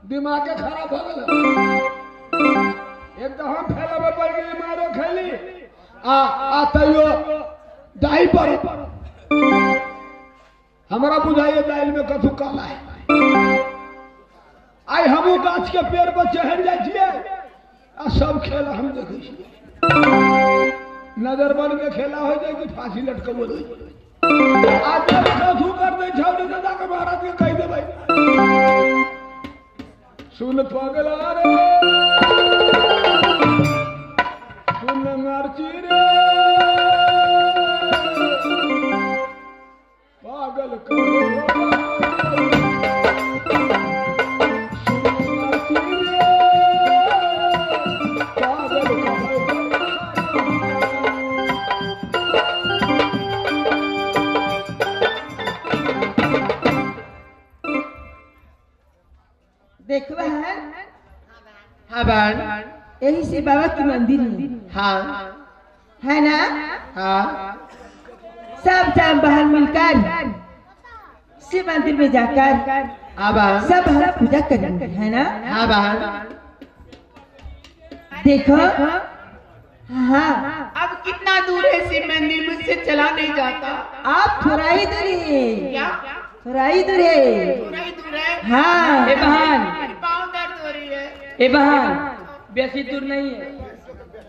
दिमाग के खराब हो गया। एक तो हम फैला में पड़ गई मारो खेली तैयो दाई पर हमारा बुझाइए दाइल में कथू काला है। आई हमू गाछ के पेड़ पर चढ़ जाइए सब खेला हम देखे नजर बन के खेला हो जाए कि फांसी लटकबो आज कथू कर दे छौड़ी के जाके महाराज के कह दे भाई सुन पगला रे सुन मर्ची रे पागल करो देखो है हाँ बहन यही से बाबा की मंदिर है। हाँ है ना? हाँ सब टाइम बाहर मिलकर शिव मंदिर में जाकर हाँ बहन सब हम पूजा करेंगे है ना? हाँ बहन देखो हाँ अब कितना दूर है शिव मंदिर मुझसे चला नहीं जाता। आप थोड़ा ही दूर है क्या थोड़ा ही दूर है। थोड़ा ही दूर है? हाँ ए बहन पाँव दर्द हो रही है। ए बहन बेसी दूर नहीं है।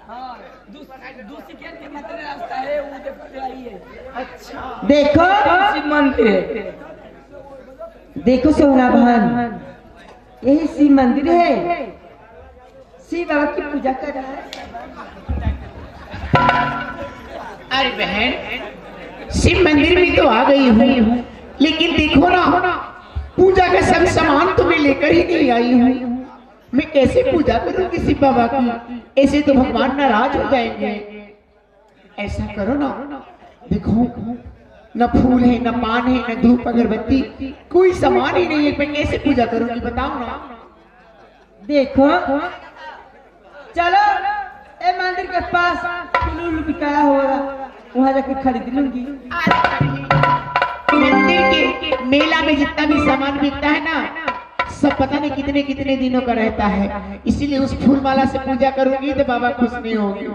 हाँ दूसरी के मतलब रास्ता है वो आई है। अच्छा देखो शिव मंदिर है। देखो सोना बहन यही शिव मंदिर है। शिव बाबा की पूजा कर रहा है। अरे बहन शिव मंदिर में तो आ गई हूँ लेकिन देखो ना पूजा का सब सामान तो मैं लेकर ही नहीं आई हूँ। मैं कैसे पूजा करूँगी शिव बाबा की? ऐसे तो भगवान नाराज हो जाएंगे। ऐसा करो ना देखो न फूल है न पान है न धूप अगरबत्ती कोई सामान ही नहीं है। मैं कैसे पूजा करूँगी बताओ ना। देखो चलो ए मंदिर के पास फूल बिकाया होगा वहाँ जाकर खरीद लूंगी। मंदिर के मेला में जितना भी सामान बिकता है ना सब पता नहीं कितने कितने दिनों का रहता है। इसीलिए उस फूल माला से पूजा करूंगी तो बाबा खुश नहीं होंगे।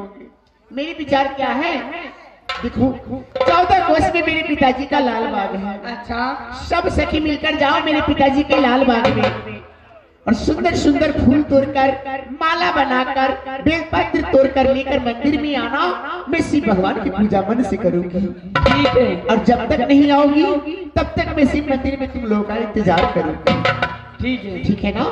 मेरी विचार क्या है देखो 14 कोस में मेरे पिताजी का लाल बाग है। अच्छा सब सखी मिलकर जाओ मेरे पिताजी के लाल बाग में और सुंदर सुंदर फूल तोड़कर माला बनाकर बेलपत्र तोड़कर लेकर मंदिर में आना। मैं शिव भगवान की पूजा मन से करूंगी। ठीक है। और जब तक नहीं आओगी तब तक मैं शिव मंदिर में तुम लोगों का इंतजार करूंगी। ठीक है ना?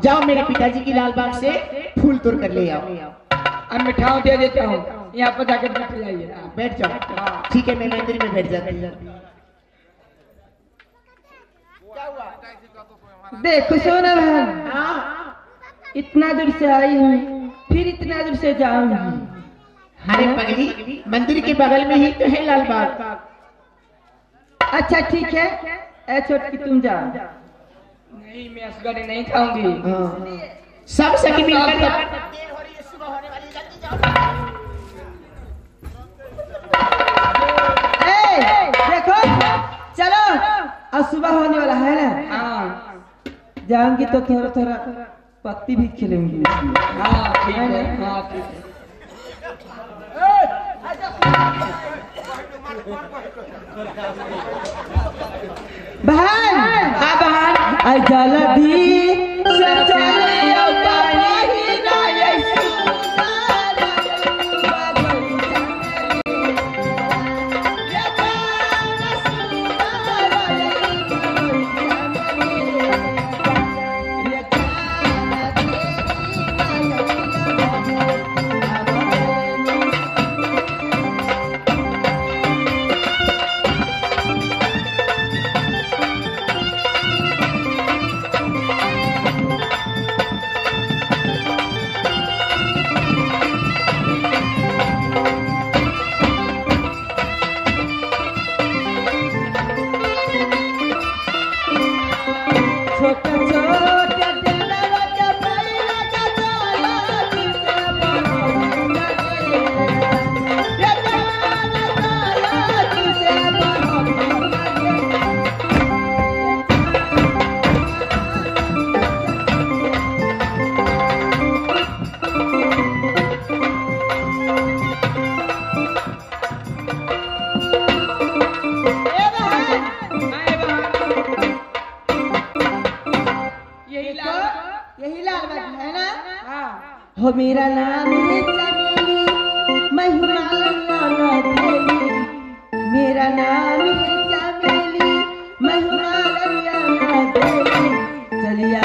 जाओ मेरे पिताजी की लाल बाग से फूल तोड़ कर ले आओ। अब मिठाई दे देता हूँ यहाँ पर जाकर बैठ जाइए। बैठ जाओ। ठीक है मैं मंदिर में बैठ जाती हूँ। देखो सोना बहन इतना दूर से आई हूँ फिर इतना दूर से जाऊंगी। अरे पगली मंदिर के बगल में ही तो है लाल बाग। अच्छा ठीक है ए छोटकी तुम जाओ। नहीं मैं असगरे नहीं खाऊंगी। सब सखी मिलकर देखो चलो अब सुबह होने वाला है ना। हाँ जाऊंगी तो थोड़ा थोड़ा पत्ती भी खिलूंगी। हाँ ठीक है। हाँ ठीक है। बहन हाँ बहन आई जल्दी से चले आओ पानी ना यीशु हो मेरा नाम है चमेली मैं हिमालय देवी, मेरा नाम है चमेली मैं हिमालय देवी, चलिया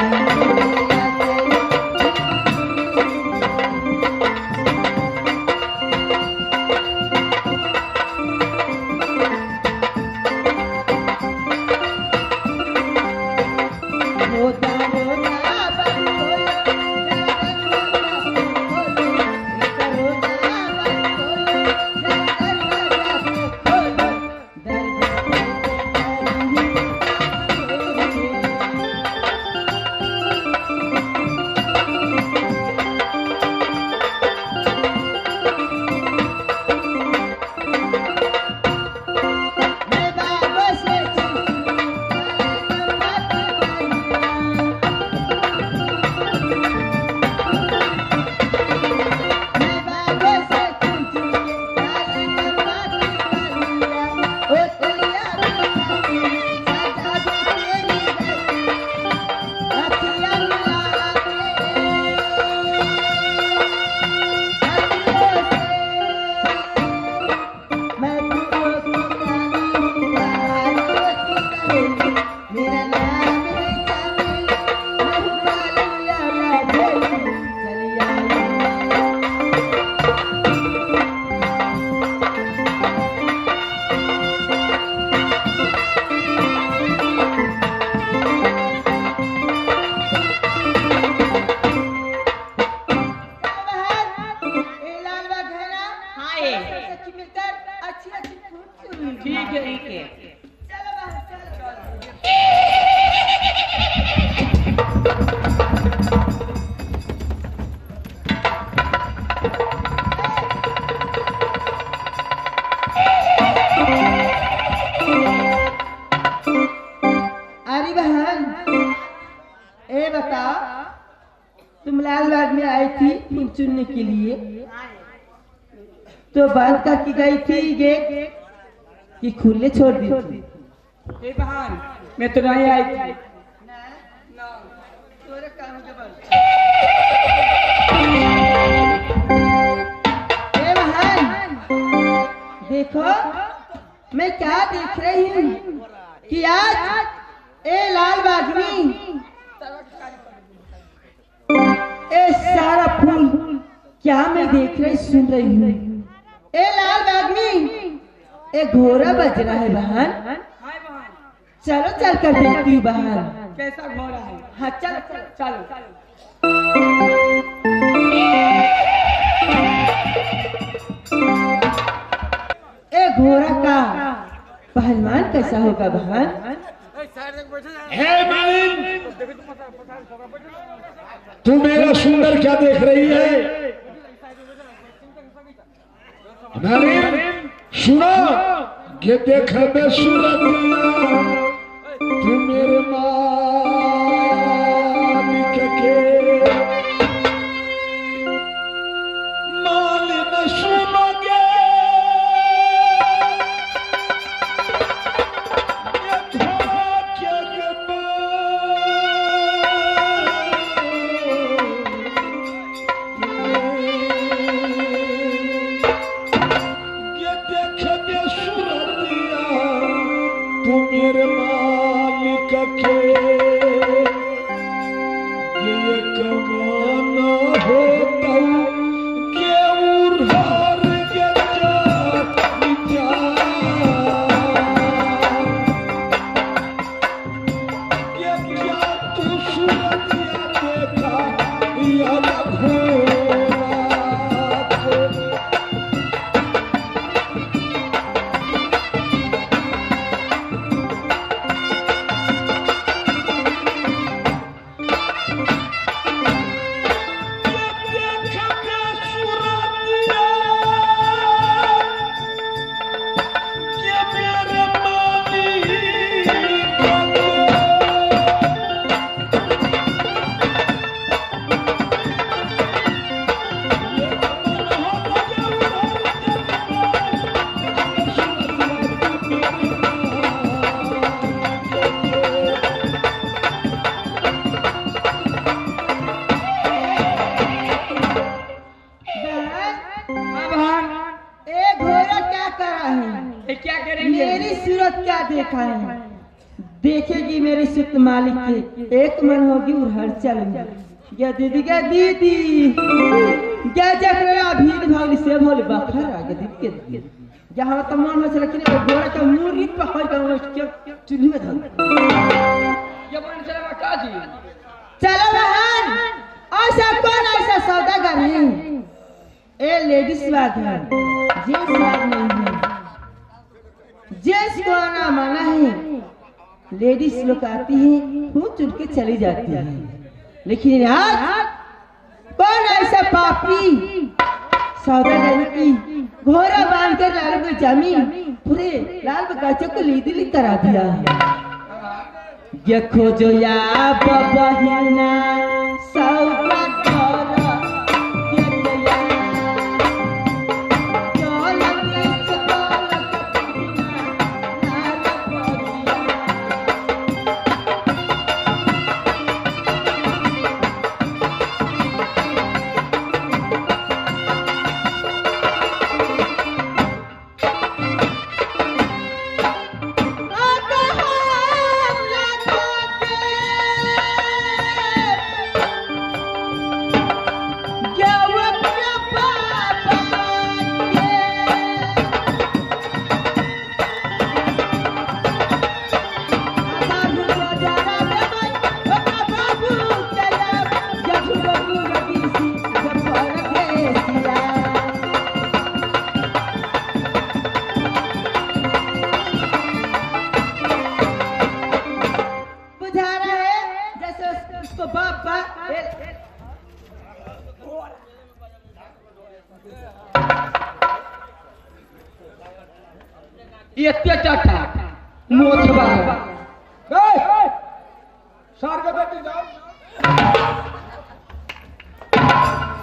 चुनने के लिए तो बंद करके गई थी गेट कि खुले छोड़ दी थी? बहन मैं तो नहीं आई थी। बहन देखो मैं क्या देख रही हूँ कि आज ए लाल बागनी ए सारा फूल क्या मैं देख रही सुन रही हूँ। ए लाल बागनी ए घोड़ा बज रहा है बहन, चलो चल कर देखती हूँ बहन। कैसा घोड़ा है? हाँ चलो चलो ए घोड़ा का पहलवान कैसा होगा बहन? तू मेरा सुंदर क्या देख रही है? सुनो ये देख मैं सूरत तू मेरे मालिक के माल न सुनोगे मेरे मालिक के ये कमाना होता के उर्हार के जा ये क्या तू सूरतिया देखा या है? क्या करेंगे? मेरी सूरत क्या देखा है? देखेगी मेरी सूरत मालिक के एक मन होगी उड़हर चलूंगा। क्या दीदी क्या जकरा भीड़ भाग से भोले बखर आगे दिख के जहाँ तो मन में लेकिन गोरा का मुरी पकड़ कर चूल्हे में धर। ये बन चला का जी? चलो बहन, ऐसा कौन ऐसा सौदागर है? ए लेडीज बात है, जेंट्स बात नहीं है। जेंट्स को आना माना है, लेडीज लोग आती है खूब चुन के चली जाती है। लेकिन आज कौन ऐसा पापी सौदागर की घोड़ा बांध कर लाल को जमीन पूरे लाल बच्चों को लीदी ली करा दिया। ये खोजो या बबहिना सौदा घोड़ा ये या ये चाटा मोथबा सार के बेटी जाओ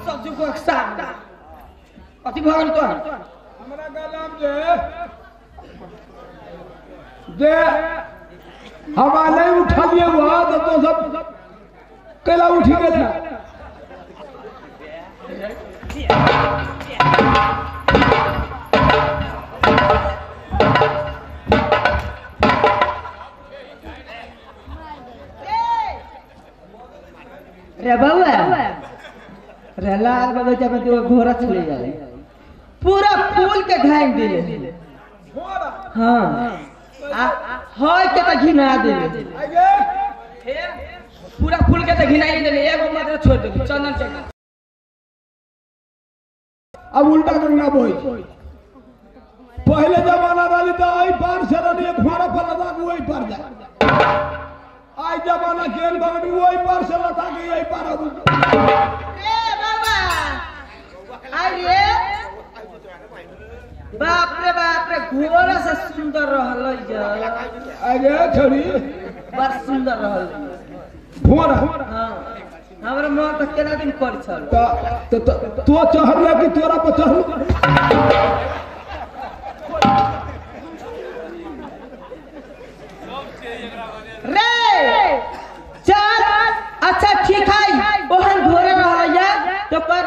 सब जो को साथ अति भगवान तो हमरा गलाम जे हवा नहीं उठा लिए हुआ तो सब केला उठी गेला। रे बाबा रे लाल बाबा जब तो घोड़ा चले जाए पूरा फूल के घाई दे। हाँ हाय के तो घिना दे पूरा फूल के तो घिनाई दे एगो मात्र छोड़ दे चंदन चंदन। अब उल्टा करना बोई पहले जमाना वाली तो आई पार से रनी घोड़ा पर लगा के वही पर जा। आज जमाना केन बगड़ी वही पर से लगा के यही पर अब रे बाबा अरे बाप रे घोड़ा से सुंदर रहल अरे छोड़ी बड़ सुंदर रहल घोड़ा। हाँ हमरा मन तो केना दिन कर छल तो चढ़ला कि तोरा पर चढ़ रे चल अच्छा ठीक है ओहन घोड़ा रहया तो पर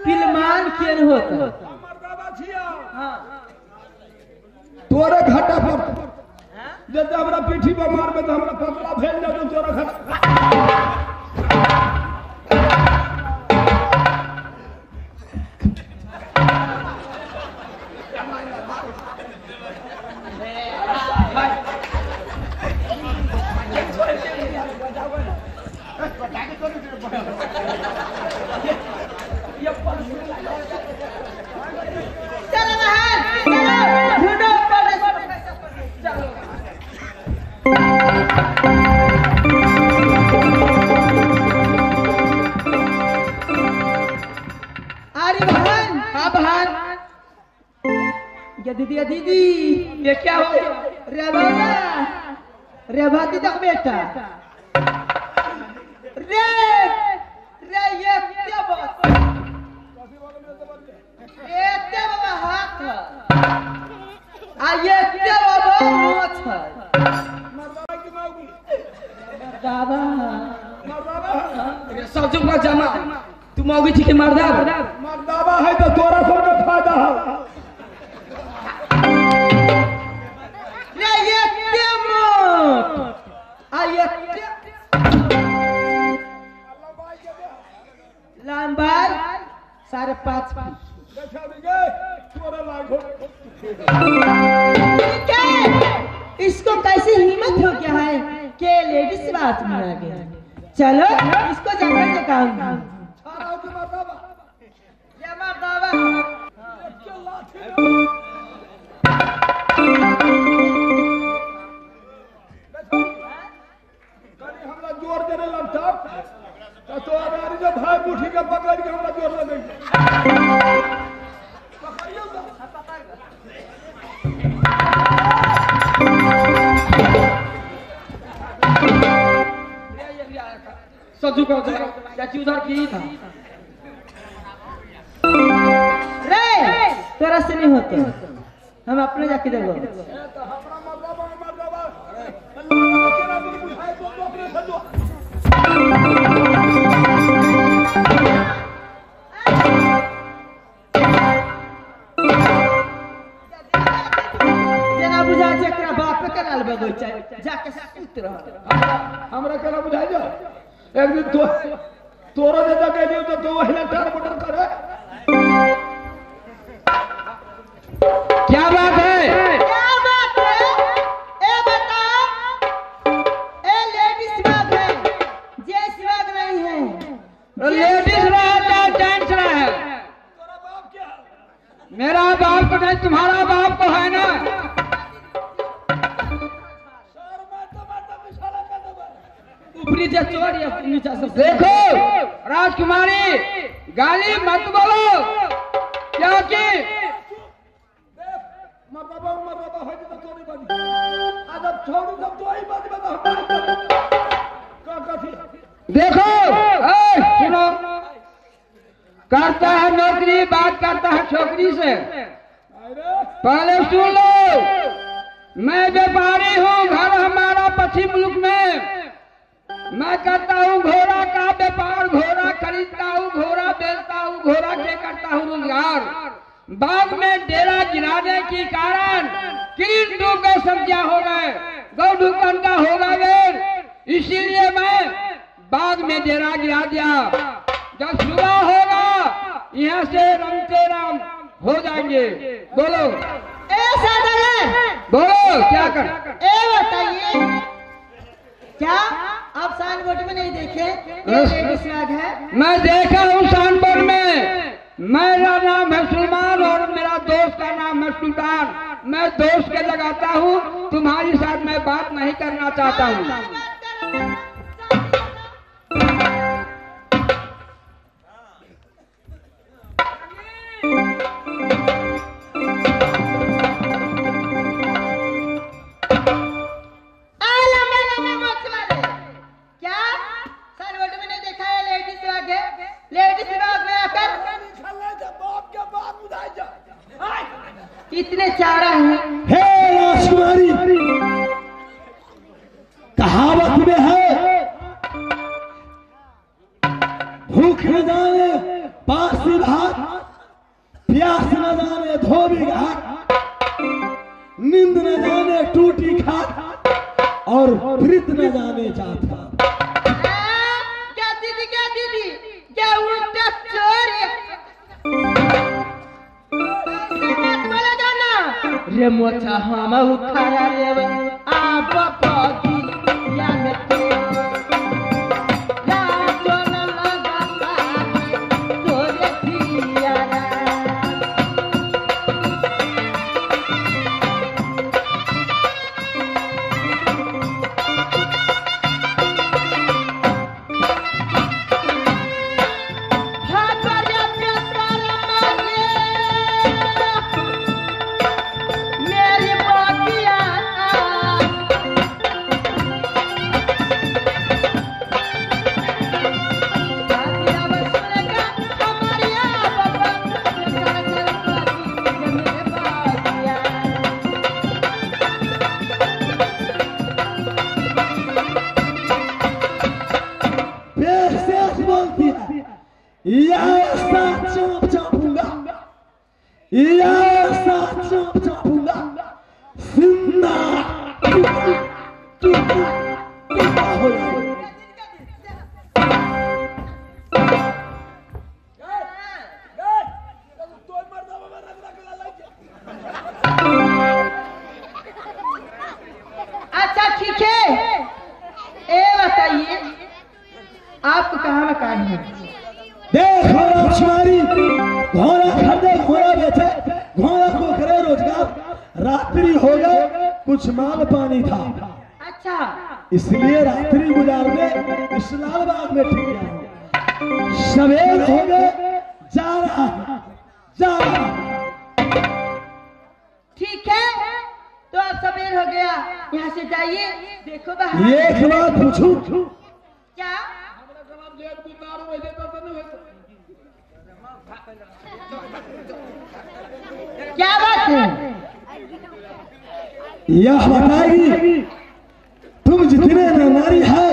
फिल्मान केन होता। हां तोरे घाटा पर जब हमरा पीठी पर मारबे तो हमरा पतला भेल जा तो तोरा घाटा चलो बहन चलो ढूंढो चलो। अरे बहन हाँ बहन ये दीदी ये क्या हो रे बाबा रे भाती तक बेटा रे रे ये क्या बात ये क्या बाबा हाथ आ ये क्या बाबा मोछ दादा सब जो का जमा तू मौगी ठीक मार दा मर्दावा है तो तोरा सब का फायदा है। क्या इसको कैसे हिम्मत हो गया है कि लेडीज बात में आ गया। चलो इसको जाकर दिखाऊंगी। हमरा जोर देने लगता तो अगारी जब भाई मुठी के पकड़ के हमरा जोर लगेगी। सज्जू को चाची उधर की था। रे तोरा से नहीं होते, हम अपने जाके देखो। जना बुझा जकरा बाप पे कराल बगोचा जाके सूत रह। हमरा केना बुझाई जा एक दिन तोरो जगह के दियो तो वही टार बटर करे। क्या बात है? क्या बात है? ए बता, ए लेडीज बात है, जेंट्स बात नहीं है। लेडीज रहा है जेंट्स रहा है। तोरा बाप क्या है? मेरा बाप तो नहीं, तुम्हारा बाप तो है ना। ऊपरी से चोर या नीचा से देखो राजकुमारी, गाली मत बोलो। क्या की मरदबा हो तो तोरी बनी आज अब छोड़ सब तो ही बात बता का कथी। देखो सुनो, करता है नौकरी, बात करता है छोकरी से। पहले सुन लो, मैं व्यापारी हूँ, घर हमारा पश्चिम मुल्क में। मैं करता हूँ घोड़ा का व्यापार, घोड़ा खरीदता हूँ, घोड़ा बेचता हूँ, घोड़ा के करता हूँ रोजगार। बाग में डेरा गिराने के कारण 3 गौ संख्या हो गए, गौ ढुकंडा हो गए, इसीलिए मैं बाग में डेरा गिरा दिया। जब सुबह होगा यहाँ से रमते राम हो जाएंगे। बोलो बोलो क्या कर? बताइए क्या आप साइन बोर्ड में नहीं देखे लेडीज बाग है? मैं देखा हूँ सानपुर में। मेरा नाम है सलमान और मेरा दोस्त का नाम है सुल्तान। मैं दोस्त के लगाता हूँ, तुम्हारी साथ मैं बात नहीं करना चाहता हूँ। क्या साइन बोर्ड में नहीं देखा है लेडीज बाग है? लेडीज बाग में आकर बाप के बाप बुझाई जा। इतने चारा है। हे राजकुमारी, कहावत में है भूख न जाने बासी भात, प्यास न जाने धोबी घाट, नींद न जाने टूटी खाट, और प्रीत न जाने जात पात। क्या दीदी क्या उल्टा चोर है? रे मोचा हम उखाड़ा लेब आप पगी या में तो लाजो न लगा तोरे पियारा। मेरी बागिया है। देखो राजकुमारी, घोड़ा खरीदे, घोड़ा बेचे, घोड़ा को करे रोजगार। रात्रि हो गए, कुछ माल पानी था, अच्छा, इसलिए रात्रि गुजारने इस लाल बाग में ठीक गया। सवेर हो गए, जा रहा। ठीक है, तो अब सवेर हो गया, यहाँ से जाइए। देखो बाहर। एक बात पूछूं? क्या? क्या बात है? यह बताएगी तुम जितने नारी है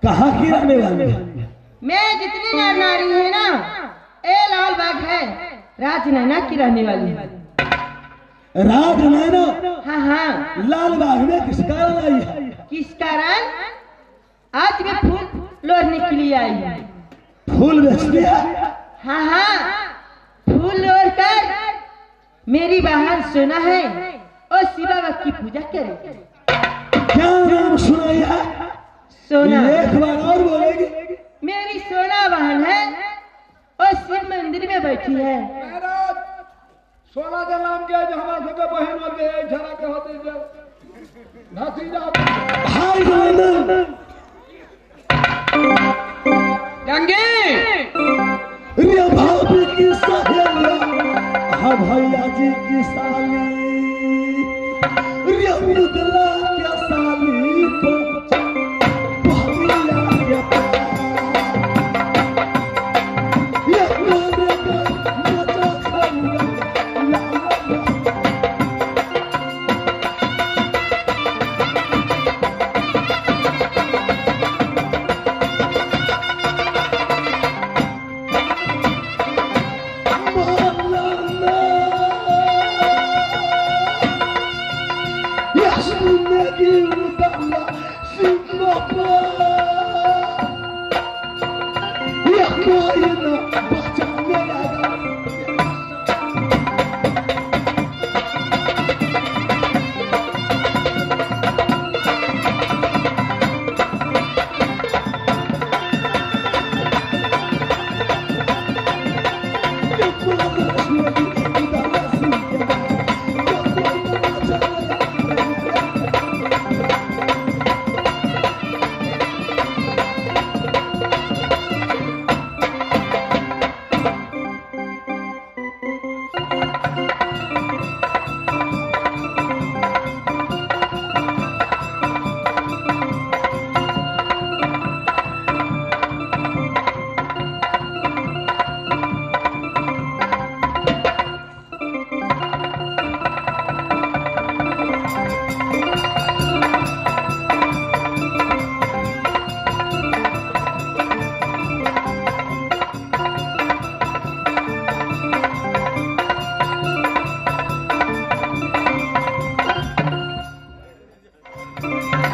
कहाँ की रहने वाली है? मैं जितनी नारी है ना, ए लाल बाग है, राजनैना की रहने वाली है। राजनैना? हाँ हाँ। लाल बाग में किस कारण आई है? किस कारण? आज मैं फूल लोड़ने के लिए आई हूँ। फूल बेचती है? हाँ हाँ, फूल लोड़ कर मेरी बहन सोना है और शिवा बाबा की पूजा करे। क्या नाम सुनाई है? सोना। एक बार और बोलेगी? मेरी सोना बहन है और शिव मंदिर में बैठी है। सोना का नाम क्या है? जो हमारे सबके बहन होते हैं, झरा के होते हैं, भाई जान जंगी रे भाभी की सहेलिया, हाँ भैया जी की साली, रे मुदला क्या साली भैया के प्यार, ये मेरे का मजा खाऊंगा।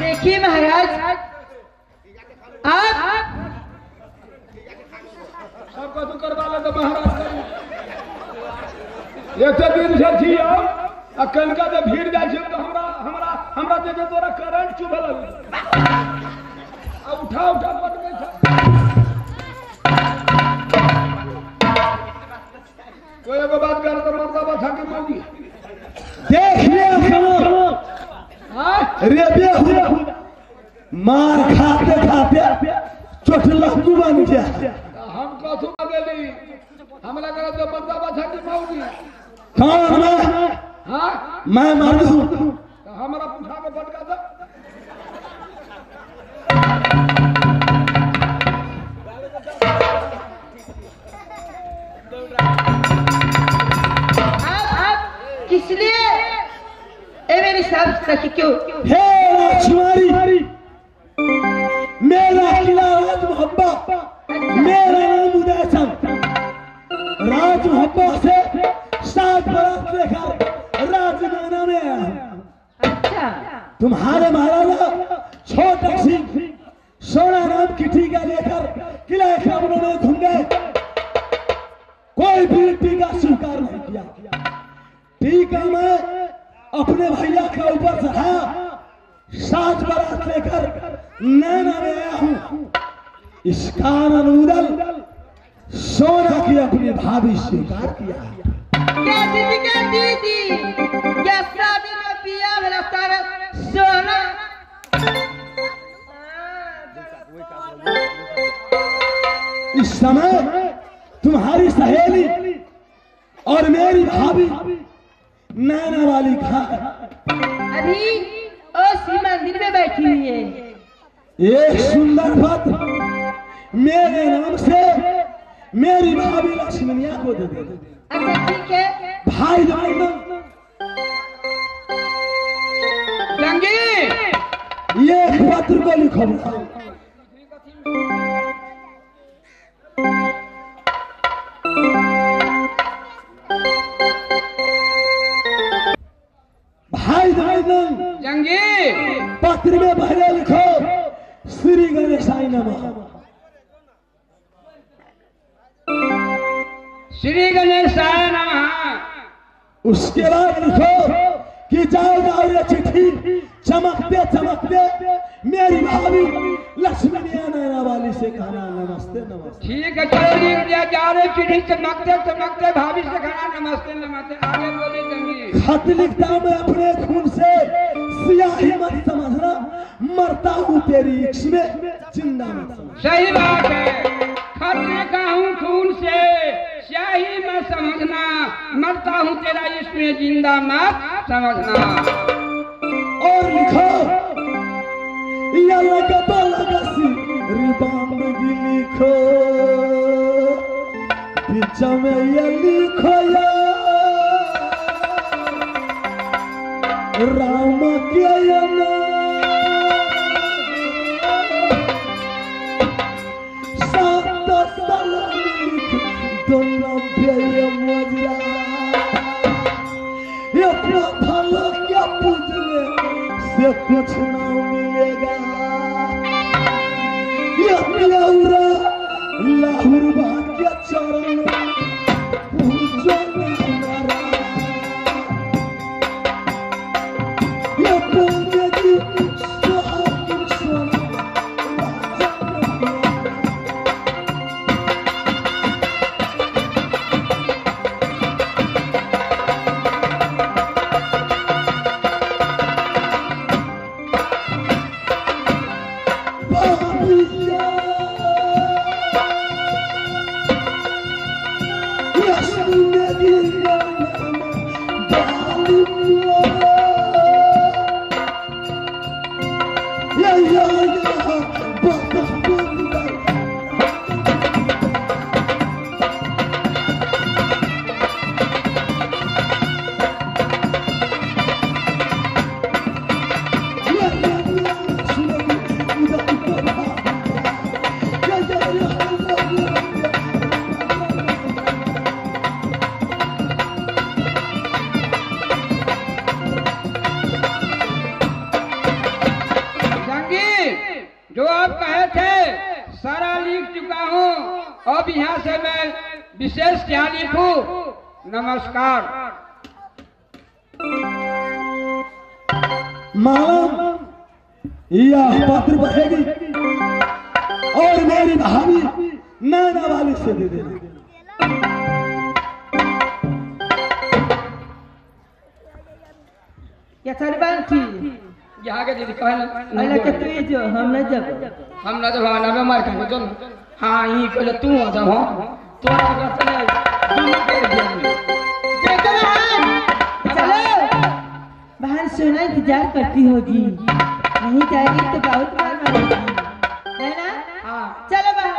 देखिए महाराज, आप सबका तो करवा ले तो महाराज एक दिन से छी आ कनका से भीड़ जाए छै तो हमरा जे तोरा करंट चुभल अब उठा पटके छै कोई एगो बात कर तो मर्दा बथा के मौगी देख ले रे बेहू मार खाते खाते चोटलक्कू बन गया। हम कथु गेली हमरा कर तो मर्दा बथा के मौगी कौन मैं? हां मैं मार दूं तो हमरा उठा के पटका दे। आप किस लिए ए मेरी साहब सखी क्यों? हे राजकुमारी, मेरा किला राज मोहब्बा, मेरा नाम उदय चंद, राज मोहब्बा से 7 बरस लेकर राजगाना में आया हूं। अच्छा, तुम्हारे महाराजा छोटा सिंह सोना नाम की टीका लेकर किला कमरों में घूम गए, कोई भी टीका स्वीकार नहीं किया। टीका में अपने भैया के ऊपर चढ़ा 7 बरस लेकर नैना में आया हूं। इस कारण उदल सोना की अपनी भाभी स्वीकार किया है। क्या दीदी क्या शादी में पिया वाला तारा सोना। इस समय तुम्हारी सहेली और मेरी भाभी नैना वाली कहाँ है? अभी उसी मंदिर में बैठी हुई है। एक सुंदर पत्र मेरे नाम से मेरी भाभी लक्ष्मणिया को दे दे। अच्छा ठीक है। भाई जान जंगी ये पत्र को लिखो। भाई जान जंगी पत्र में पहले लिखो श्री गणेशाय नमः। श्री गणेशाय नमः। उसके बाद लिखो कि जाओ जाओ ये चिट्ठी चमकते चमकते मेरी भाभी लक्ष्मणिया नैना वाली से कहना नमस्ते नमस्ते। ठीक है चलो लिख दिया जा रहे चिट्ठी चमकते चमकते भाभी से कहना नमस्ते नमस्ते। आगे बोले जंगी। खत लिखता मैं अपने खून से सियाही मत समझना मरता हूँ तेरी इश्क में जिंदा मत समझना। सही बात है। खत लिखा हूँ खून से स्याही मत समझना मरता हूँ तेरा इसमें जिंदा मत समझना। और लिखो या लगा लगासी रिबांगी लिखो बीच में ये लिखो या राम के सात सलामी दोनों प्यारे मजरा ये अपना भला क्या पूजने से कुछ ना मिलेगा। ये प्यारा लाहुर बात के चरण पूजो हमारा ये पूजे की सुहागिन सोना जो आप कहे थे सारा लिख चुका हूँ। अब यहाँ से मैं विशेष क्या लिखूं? नमस्कार। मालूम यह पत्र बहेगी और मेरी भाभी नैना वाली से दे देना। क्या सरबान थी यहाँ के दीदी कहे अल्लाह के तू जो हम न जब ना में मार खाने चल। हाँ ये कहले तू आ जा। हाँ तोरा का चले चलो बहन सोना इंतजार करती होगी नहीं जाएगी तो बहुत मार मारेगी है ना। हाँ चलो बहन